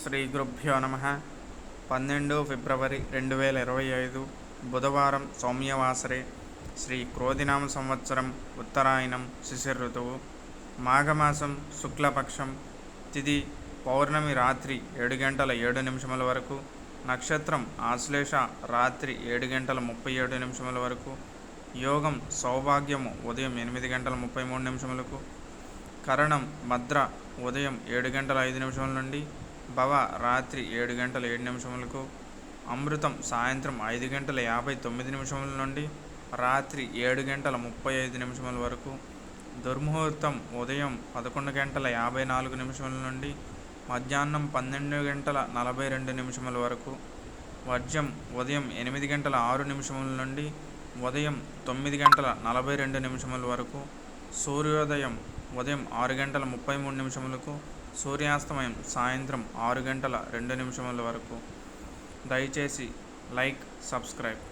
శ్రీ గురుభ్యో నమ. 12 ఫిబ్రవరి 2025 బుధవారం సౌమ్యవాసరే. శ్రీ క్రోధినామ సంవత్సరం ఉత్తరాయణం శిశిర ఋతువు మాఘమాసం శుక్లపక్షం. తిథి పౌర్ణమి రాత్రి 7 గంటల 7 నిమిషముల వరకు. నక్షత్రం ఆశ్లేష రాత్రి 7 గంటల 37 నిమిషముల వరకు. యోగం సౌభాగ్యము ఉదయం 8 గంటల 33 నిమిషములకు. కరణం భద్ర ఉదయం 7 గంటల 5 నిమిషముల నుండి. భవ రాత్రి 7 గంటల 7 నిమిషములకు. అమృతం సాయంత్రం 5 గంటల 59 నిమిషముల నుండి రాత్రి 7 గంటల 35 నిమిషముల వరకు. దుర్ముహూర్తం ఉదయం 11 గంటల 54 నిమిషముల నుండి మధ్యాహ్నం 12 గంటల 42 నిమిషముల వరకు. వర్జ్యం ఉదయం 8 గంటల 6 నిమిషముల నుండి ఉదయం 9 గంటల 42 నిమిషముల వరకు. సూర్యోదయం ఉదయం 6 గంటల 33 నిమిషములకు. సూర్యాస్తమయం సాయంత్రం 6 గంటల 2 నిమిషముల వరకు. దయచేసి లైక్, సబ్స్క్రైబ్.